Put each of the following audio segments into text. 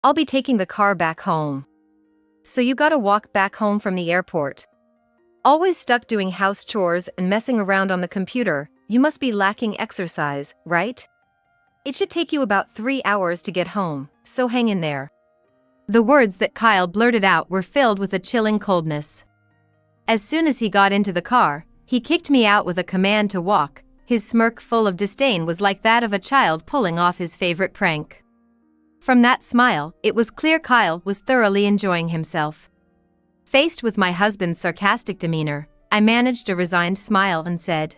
I'll be taking the car back home. So you gotta walk back home from the airport. Always stuck doing house chores and messing around on the computer, you must be lacking exercise, right? It should take you about 3 hours to get home, so hang in there. The words that Kyle blurted out were filled with a chilling coldness. As soon as he got into the car, he kicked me out with a command to walk. His smirk full of disdain was like that of a child pulling off his favorite prank. From that smile, it was clear Kyle was thoroughly enjoying himself. Faced with my husband's sarcastic demeanor, I managed a resigned smile and said,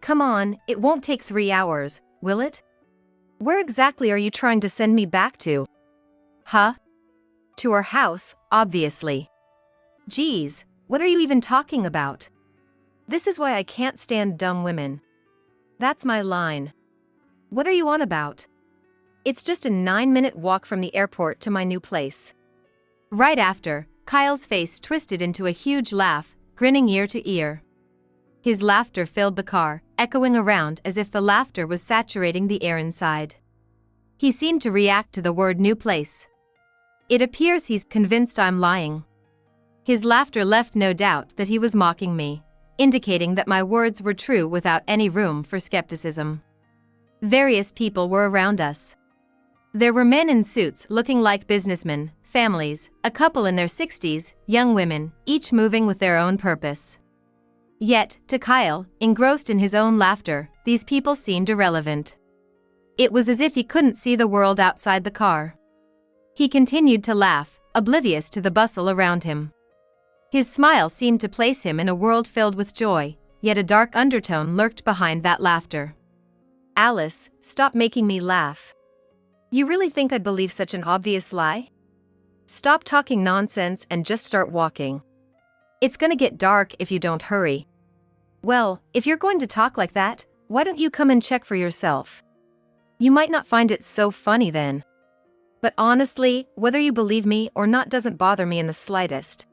"Come on, it won't take 3 hours, will it? Where exactly are you trying to send me back to?" "Huh? To our house, obviously." "Geez, what are you even talking about? This is why I can't stand dumb women. That's my line. What are you on about? It's just a 9-minute walk from the airport to my new place." Right after, Kyle's face twisted into a huge laugh, grinning ear to ear. His laughter filled the car, echoing around as if the laughter was saturating the air inside. He seemed to react to the word new place. It appears he's convinced I'm lying. His laughter left no doubt that he was mocking me, indicating that my words were true without any room for skepticism. Various people were around us. There were men in suits looking like businessmen, families, a couple in their 60s, young women, each moving with their own purpose. Yet, to Kyle, engrossed in his own laughter, these people seemed irrelevant. It was as if he couldn't see the world outside the car. He continued to laugh, oblivious to the bustle around him. His smile seemed to place him in a world filled with joy, yet a dark undertone lurked behind that laughter. "Alice, stop making me laugh. You really think I'd believe such an obvious lie? Stop talking nonsense and just start walking. It's gonna get dark if you don't hurry." "Well, if you're going to talk like that, why don't you come and check for yourself? You might not find it so funny then. But honestly, whether you believe me or not doesn't bother me in the slightest."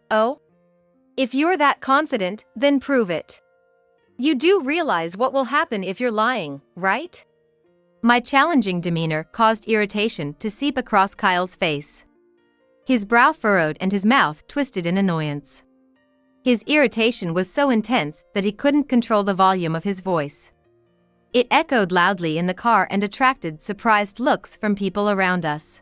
"Oh? If you're that confident, then prove it. You do realize what will happen if you're lying, right?" My challenging demeanor caused irritation to seep across Kyle's face. His brow furrowed and his mouth twisted in annoyance. His irritation was so intense that he couldn't control the volume of his voice. It echoed loudly in the car and attracted surprised looks from people around us.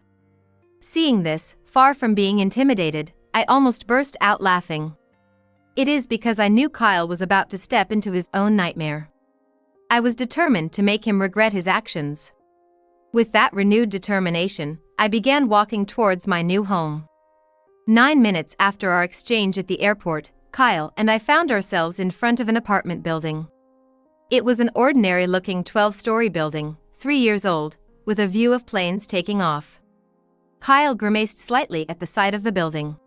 Seeing this, far from being intimidated, I almost burst out laughing. It is because I knew Kyle was about to step into his own nightmare. I was determined to make him regret his actions. With that renewed determination, I began walking towards my new home. 9 minutes after our exchange at the airport, Kyle and I found ourselves in front of an apartment building. It was an ordinary-looking 12-story building, 3 years old, with a view of planes taking off. Kyle grimaced slightly at the sight of the building.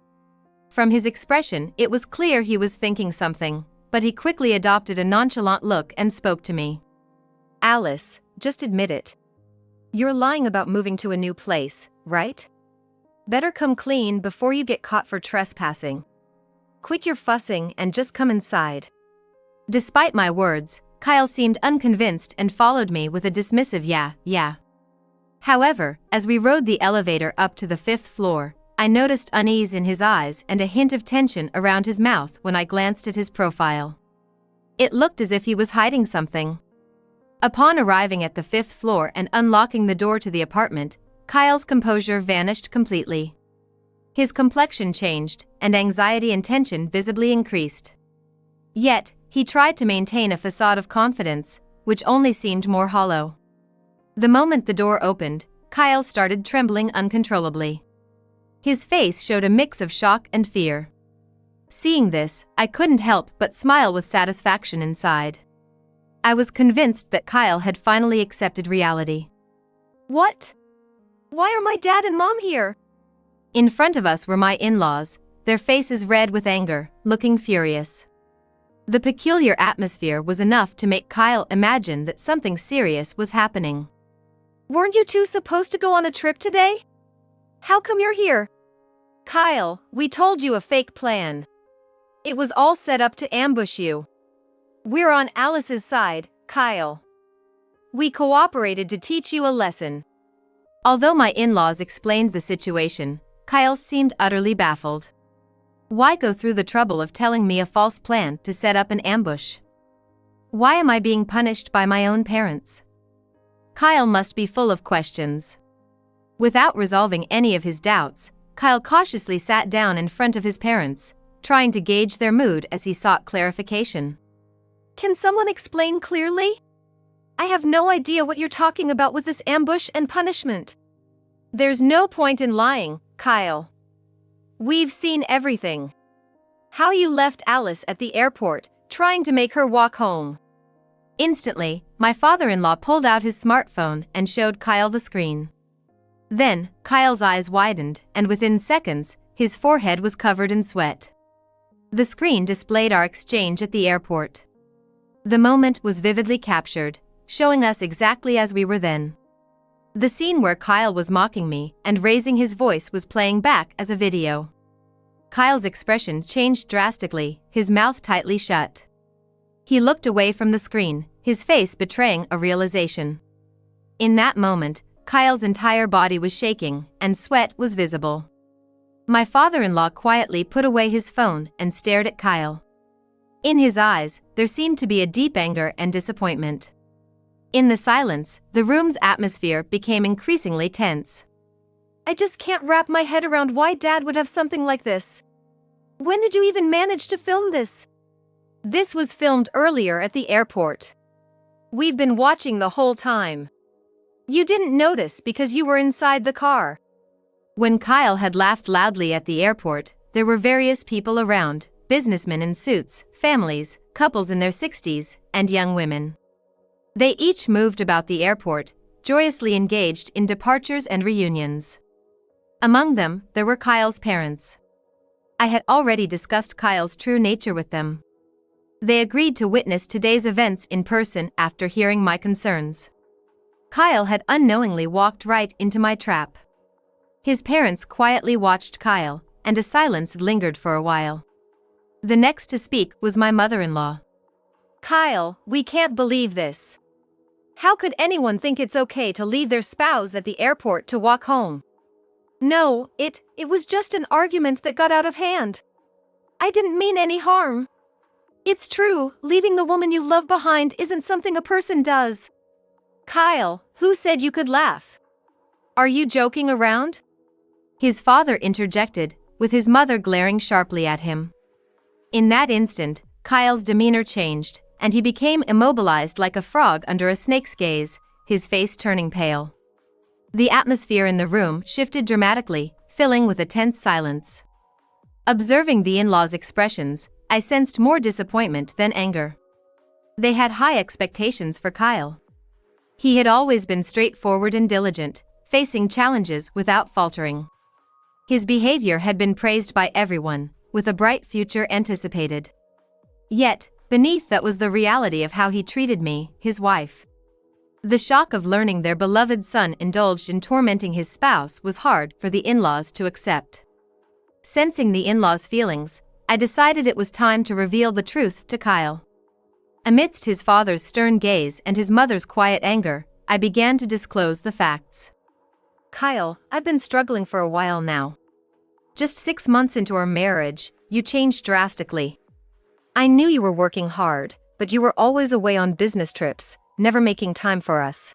From his expression, it was clear he was thinking something, but he quickly adopted a nonchalant look and spoke to me. "Alice, just admit it. You're lying about moving to a new place, right? Better come clean before you get caught for trespassing. Quit your fussing and just come inside." Despite my words, Kyle seemed unconvinced and followed me with a dismissive yeah. However, as we rode the elevator up to the 5th floor, I noticed unease in his eyes and a hint of tension around his mouth when I glanced at his profile. It looked as if he was hiding something. Upon arriving at the 5th floor and unlocking the door to the apartment, Kyle's composure vanished completely. His complexion changed, and anxiety and tension visibly increased. Yet, he tried to maintain a facade of confidence, which only seemed more hollow. The moment the door opened, Kyle started trembling uncontrollably. His face showed a mix of shock and fear. Seeing this, I couldn't help but smile with satisfaction inside. I was convinced that Kyle had finally accepted reality. "What? Why are my dad and mom here?" In front of us were my in-laws, their faces red with anger, looking furious. The peculiar atmosphere was enough to make Kyle imagine that something serious was happening. "Weren't you two supposed to go on a trip today? How come you're here?" "Kyle, we told you a fake plan. It was all set up to ambush you. We're on Alice's side, Kyle. We cooperated to teach you a lesson." Although my in-laws explained the situation, Kyle seemed utterly baffled. Why go through the trouble of telling me a false plan to set up an ambush? Why am I being punished by my own parents? Kyle must be full of questions. Without resolving any of his doubts, Kyle cautiously sat down in front of his parents, trying to gauge their mood as he sought clarification. Can someone explain clearly? I have no idea what you're talking about with this ambush and punishment. There's no point in lying, Kyle. We've seen everything. How you left Alice at the airport, trying to make her walk home. Instantly, my father-in-law pulled out his smartphone and showed Kyle the screen. Then, Kyle's eyes widened, and within seconds, his forehead was covered in sweat. The screen displayed our exchange at the airport. The moment was vividly captured, showing us exactly as we were then. The scene where Kyle was mocking me and raising his voice was playing back as a video. Kyle's expression changed drastically, his mouth tightly shut. He looked away from the screen, his face betraying a realization. In that moment, Kyle's entire body was shaking, and sweat was visible. My father-in-law quietly put away his phone and stared at Kyle. In his eyes, there seemed to be a deep anger and disappointment. In the silence, the room's atmosphere became increasingly tense. I just can't wrap my head around why Dad would have something like this. When did you even manage to film this? This was filmed earlier at the airport. We've been watching the whole time. You didn't notice because you were inside the car. When Kyle had laughed loudly at the airport, there were various people around, businessmen in suits, families, couples in their 60s, and young women. They each moved about the airport, joyously engaged in departures and reunions. Among them, there were Kyle's parents. I had already discussed Kyle's true nature with them. They agreed to witness today's events in person after hearing my concerns. Kyle had unknowingly walked right into my trap. His parents quietly watched Kyle, and a silence lingered for a while. The next to speak was my mother-in-law. Kyle, we can't believe this. How could anyone think it's okay to leave their spouse at the airport to walk home? No, it was just an argument that got out of hand. I didn't mean any harm. It's true, leaving the woman you love behind isn't something a person does. Kyle, who said you could laugh? Are you joking around? His father interjected, with his mother glaring sharply at him. In that instant, Kyle's demeanor changed, and he became immobilized like a frog under a snake's gaze, his face turning pale. The atmosphere in the room shifted dramatically, filling with a tense silence. Observing the in-laws' expressions, I sensed more disappointment than anger. They had high expectations for Kyle. He had always been straightforward and diligent, facing challenges without faltering. His behavior had been praised by everyone, with a bright future anticipated. Yet, beneath that was the reality of how he treated me, his wife. The shock of learning their beloved son indulged in tormenting his spouse was hard for the in-laws to accept. Sensing the in-laws' feelings, I decided it was time to reveal the truth to Kyle. Amidst his father's stern gaze and his mother's quiet anger, I began to disclose the facts. Kyle, I've been struggling for a while now. Just 6 months into our marriage, you changed drastically. I knew you were working hard, but you were always away on business trips, never making time for us.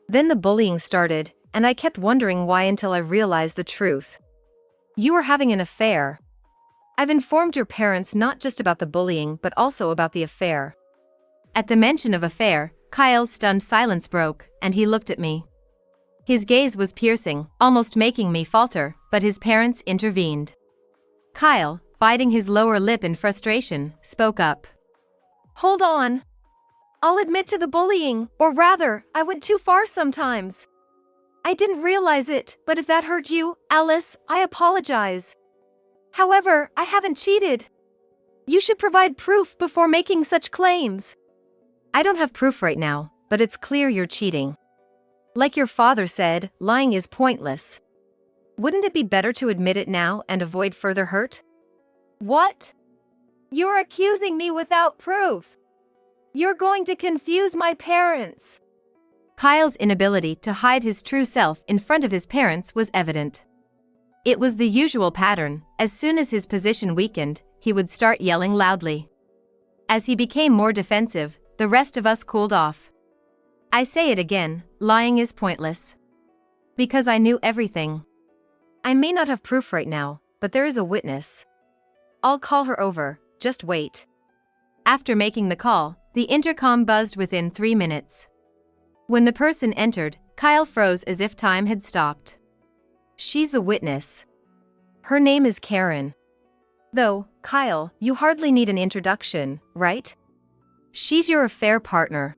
Then the bullying started, and I kept wondering why until I realized the truth. You were having an affair. I've informed your parents not just about the bullying but also about the affair. At the mention of affair, Kyle's stunned silence broke, and he looked at me. His gaze was piercing, almost making me falter, but his parents intervened. Kyle, biting his lower lip in frustration, spoke up. Hold on. I'll admit to the bullying, or rather, I went too far sometimes. I didn't realize it, but if that hurt you, Alice, I apologize. However, I haven't cheated. You should provide proof before making such claims. I don't have proof right now, but it's clear you're cheating. Like your father said, lying is pointless. Wouldn't it be better to admit it now and avoid further hurt? What? You're accusing me without proof. You're going to confuse my parents. Kyle's inability to hide his true self in front of his parents was evident. It was the usual pattern. As soon as his position weakened, he would start yelling loudly. As he became more defensive, the rest of us cooled off. I say it again, lying is pointless. Because I knew everything. I may not have proof right now, but there is a witness. I'll call her over, just wait. After making the call, the intercom buzzed within 3 minutes. When the person entered, Kyle froze as if time had stopped. She's the witness. Her name is Karen. Though, Kyle, you hardly need an introduction, right? She's your affair partner.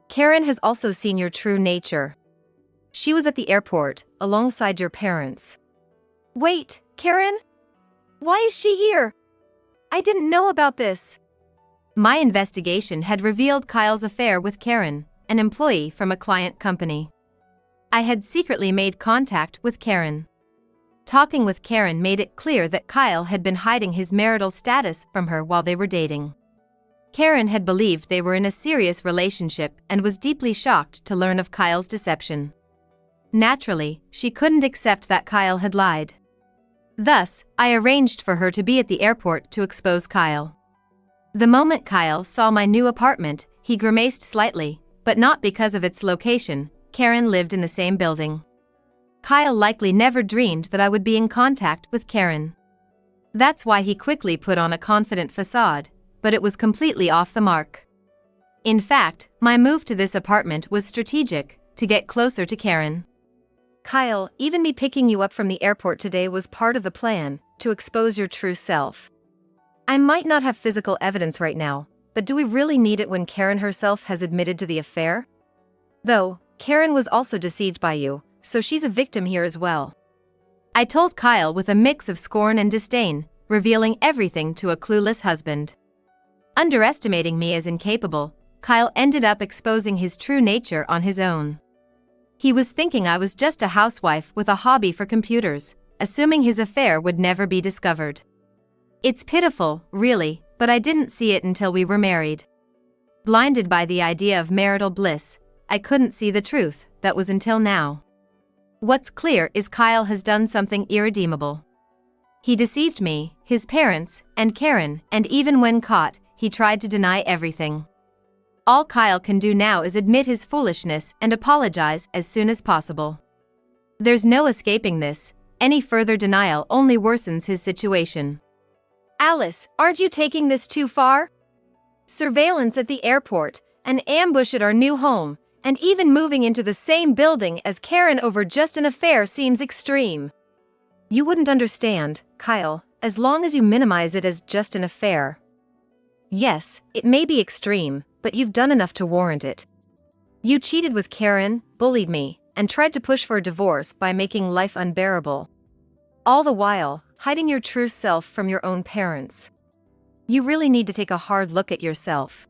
Karen has also seen your true nature. She was at the airport, alongside your parents. Wait, Karen? Why is she here? I didn't know about this. My investigation had revealed Kyle's affair with Karen, an employee from a client company. I had secretly made contact with Karen. Talking with Karen made it clear that Kyle had been hiding his marital status from her while they were dating. Karen had believed they were in a serious relationship and was deeply shocked to learn of Kyle's deception. Naturally, she couldn't accept that Kyle had lied. Thus, I arranged for her to be at the airport to expose Kyle. The moment Kyle saw my new apartment, he grimaced slightly, but not because of its location. Karen lived in the same building. Kyle likely never dreamed that I would be in contact with Karen. That's why he quickly put on a confident facade, but it was completely off the mark. In fact, my move to this apartment was strategic, to get closer to Karen. Kyle, even me picking you up from the airport today was part of the plan, to expose your true self. I might not have physical evidence right now, but do we really need it when Karen herself has admitted to the affair? Though, Karen was also deceived by you, so she's a victim here as well. I told Kyle with a mix of scorn and disdain, revealing everything to a clueless husband. Underestimating me as incapable, Kyle ended up exposing his true nature on his own. He was thinking I was just a housewife with a hobby for computers, assuming his affair would never be discovered. It's pitiful, really, but I didn't see it until we were married. Blinded by the idea of marital bliss, I couldn't see the truth. That was until now. What's clear is Kyle has done something irredeemable. He deceived me, his parents, and Karen, and even when caught, he tried to deny everything. All Kyle can do now is admit his foolishness and apologize as soon as possible. There's no escaping this. Any further denial only worsens his situation. Alice, aren't you taking this too far? Surveillance at the airport, an ambush at our new home, and even moving into the same building as Karen over just an affair seems extreme. You wouldn't understand, Kyle, as long as you minimize it as just an affair. Yes, it may be extreme, but you've done enough to warrant it. You cheated with Karen, bullied me, and tried to push for a divorce by making life unbearable. All the while, hiding your true self from your own parents. You really need to take a hard look at yourself.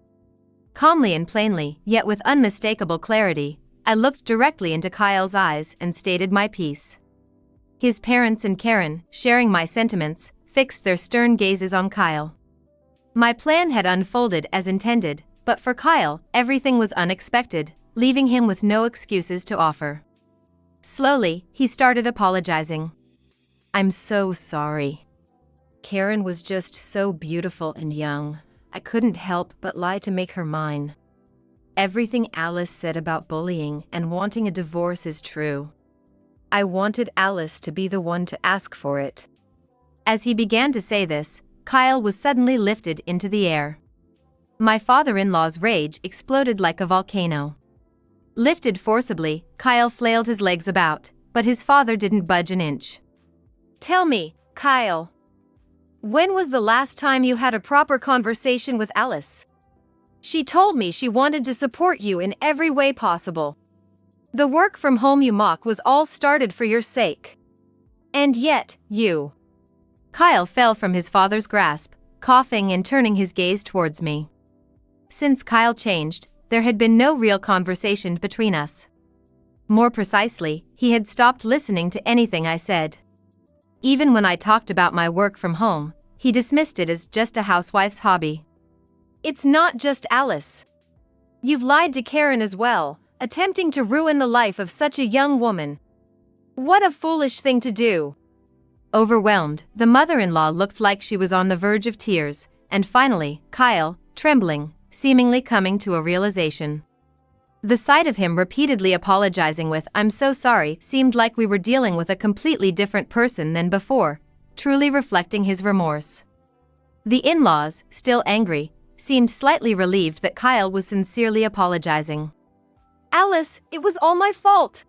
Calmly and plainly, yet with unmistakable clarity, I looked directly into Kyle's eyes and stated my piece. His parents and Karen, sharing my sentiments, fixed their stern gazes on Kyle. My plan had unfolded as intended, but for Kyle, everything was unexpected, leaving him with no excuses to offer. Slowly, he started apologizing. I'm so sorry. Karen was just so beautiful and young. I couldn't help but lie to make her mine. Everything Alice said about bullying and wanting a divorce is true. I wanted Alice to be the one to ask for it. As he began to say this, Kyle was suddenly lifted into the air. My father-in-law's rage exploded like a volcano. Lifted forcibly, Kyle flailed his legs about, but his father didn't budge an inch. Tell me, Kyle. When was the last time you had a proper conversation with Alice? She told me she wanted to support you in every way possible. The work from home you mock was all started for your sake. And yet, you... Kyle fell from his father's grasp, coughing and turning his gaze towards me. Since Kyle changed, there had been no real conversation between us. More precisely, he had stopped listening to anything I said. Even when I talked about my work from home, he dismissed it as just a housewife's hobby. It's not just Alice. You've lied to Karen as well, attempting to ruin the life of such a young woman. What a foolish thing to do. Overwhelmed, the mother-in-law looked like she was on the verge of tears, and finally, Kyle, trembling, seemingly coming to a realization. The sight of him repeatedly apologizing with "I'm so sorry" seemed like we were dealing with a completely different person than before, truly reflecting his remorse. The in-laws, still angry, seemed slightly relieved that Kyle was sincerely apologizing. Alice, it was all my fault.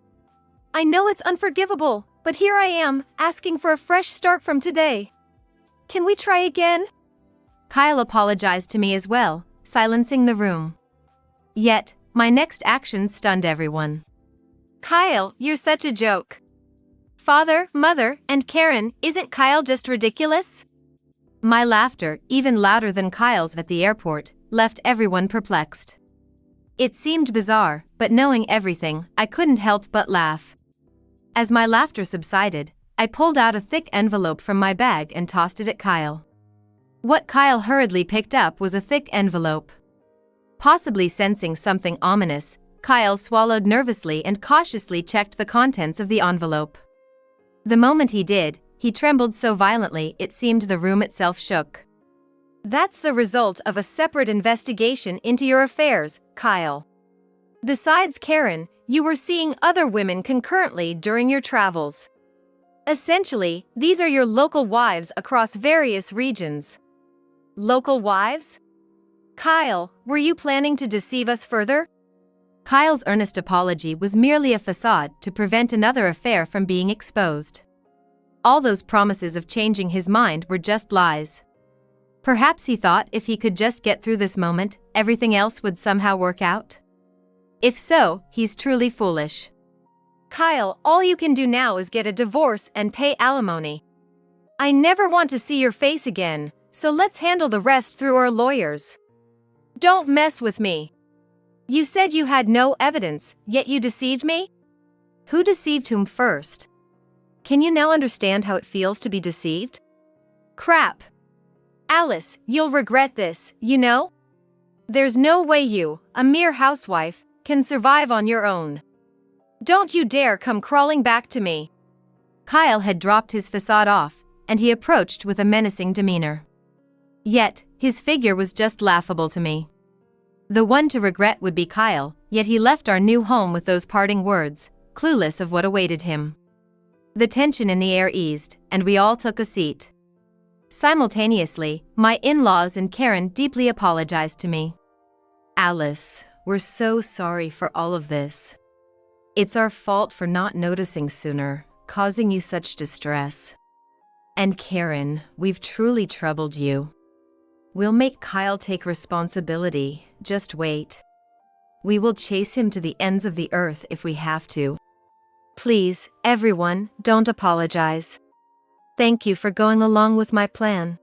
I know it's unforgivable, but here I am, asking for a fresh start from today. Can we try again? Kyle apologized to me as well, silencing the room. Yet, my next action stunned everyone. Kyle, you're such a joke. Father, mother, and Karen, isn't Kyle just ridiculous? My laughter, even louder than Kyle's at the airport, left everyone perplexed. It seemed bizarre, but knowing everything, I couldn't help but laugh. As my laughter subsided, I pulled out a thick envelope from my bag and tossed it at Kyle. What Kyle hurriedly picked up was a thick envelope. Possibly sensing something ominous, Kyle swallowed nervously and cautiously checked the contents of the envelope. The moment he did, he trembled so violently it seemed the room itself shook. That's the result of a separate investigation into your affairs, Kyle. Besides Karen, you were seeing other women concurrently during your travels. Essentially, these are your local wives across various regions. Local wives? Kyle, were you planning to deceive us further? Kyle's earnest apology was merely a facade to prevent another affair from being exposed. All those promises of changing his mind were just lies. Perhaps he thought if he could just get through this moment, everything else would somehow work out. If so, he's truly foolish. Kyle, all you can do now is get a divorce and pay alimony. I never want to see your face again, so let's handle the rest through our lawyers. Don't mess with me. You said you had no evidence, yet you deceived me? Who deceived whom first? Can you now understand how it feels to be deceived? Crap. Alice, you'll regret this, you know? There's no way you, a mere housewife, can survive on your own. Don't you dare come crawling back to me. Kyle had dropped his facade off, and he approached with a menacing demeanor. Yet, his figure was just laughable to me. The one to regret would be Kyle, yet he left our new home with those parting words, clueless of what awaited him. The tension in the air eased, and we all took a seat. Simultaneously, my in-laws and Karen deeply apologized to me. Alice, we're so sorry for all of this. It's our fault for not noticing sooner, causing you such distress. And Karen, we've truly troubled you. We'll make Kyle take responsibility, just wait. We will chase him to the ends of the earth if we have to. Please, everyone, don't apologize. Thank you for going along with my plan.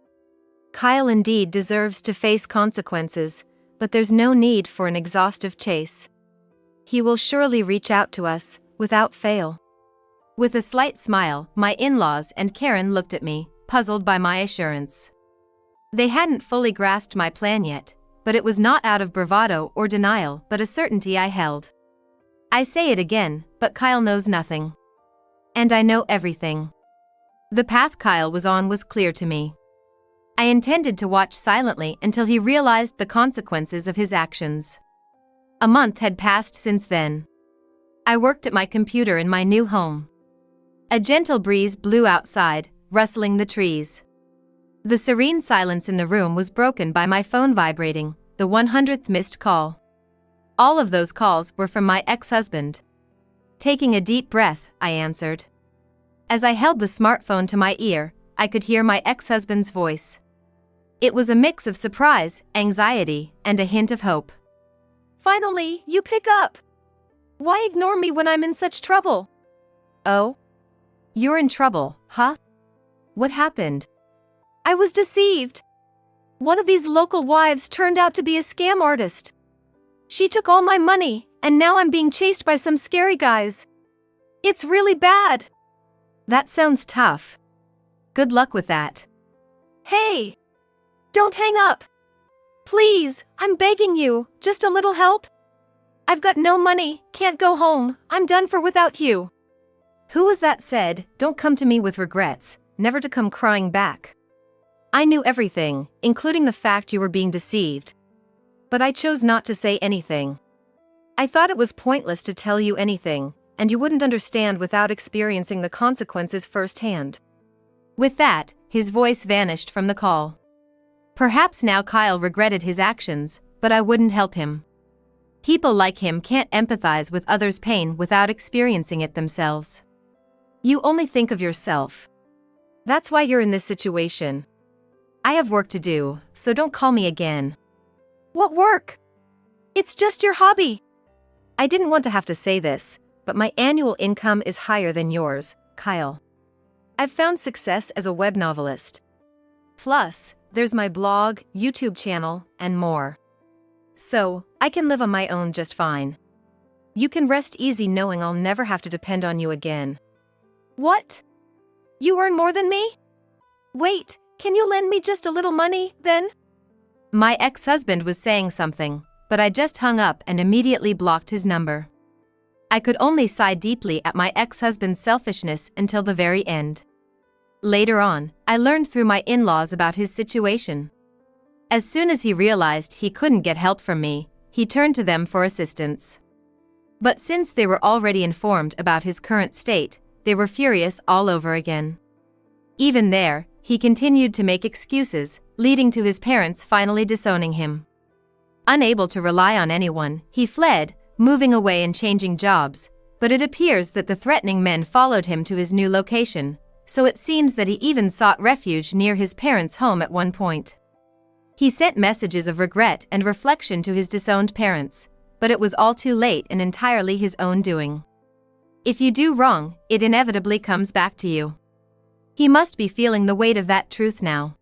Kyle indeed deserves to face consequences, but there's no need for an exhaustive chase. He will surely reach out to us, without fail. With a slight smile, my in-laws and Karen looked at me, puzzled by my assurance. They hadn't fully grasped my plan yet, but it was not out of bravado or denial but a certainty I held. I say it again, but Kyle knows nothing. And I know everything. The path Kyle was on was clear to me. I intended to watch silently until he realized the consequences of his actions. A month had passed since then. I worked at my computer in my new home. A gentle breeze blew outside, rustling the trees. The serene silence in the room was broken by my phone vibrating, the 100th missed call. All of those calls were from my ex-husband. Taking a deep breath, I answered. As I held the smartphone to my ear, I could hear my ex-husband's voice. It was a mix of surprise, anxiety, and a hint of hope. Finally, you pick up. Why ignore me when I'm in such trouble? Oh? You're in trouble, huh? What happened? I was deceived. One of these local wives turned out to be a scam artist. She took all my money, and now I'm being chased by some scary guys. It's really bad. That sounds tough. Good luck with that. Hey! Don't hang up. Please, I'm begging you, just a little help. I've got no money, can't go home, I'm done for without you. Who was that said, "Don't come to me with regrets, never to come crying back"? I knew everything, including the fact you were being deceived. But I chose not to say anything. I thought it was pointless to tell you anything, and you wouldn't understand without experiencing the consequences firsthand. With that, his voice vanished from the call. Perhaps now Kyle regretted his actions, but I wouldn't help him. People like him can't empathize with others' pain without experiencing it themselves. You only think of yourself. That's why you're in this situation. I have work to do, so don't call me again. What work? It's just your hobby. I didn't want to have to say this, but my annual income is higher than yours, Kyle. I've found success as a web novelist. Plus, there's my blog, YouTube channel, and more. So, I can live on my own just fine. You can rest easy knowing I'll never have to depend on you again. What? You earn more than me? Wait, can you lend me just a little money, then? My ex-husband was saying something, but I just hung up and immediately blocked his number. I could only sigh deeply at my ex-husband's selfishness until the very end. Later on, I learned through my in-laws about his situation. As soon as he realized he couldn't get help from me, he turned to them for assistance. But since they were already informed about his current state, they were furious all over again. Even there, he continued to make excuses, leading to his parents finally disowning him. Unable to rely on anyone, he fled, moving away and changing jobs, but it appears that the threatening men followed him to his new location, so it seems that he even sought refuge near his parents' home at one point. He sent messages of regret and reflection to his disowned parents, but it was all too late and entirely his own doing. If you do wrong, it inevitably comes back to you. He must be feeling the weight of that truth now.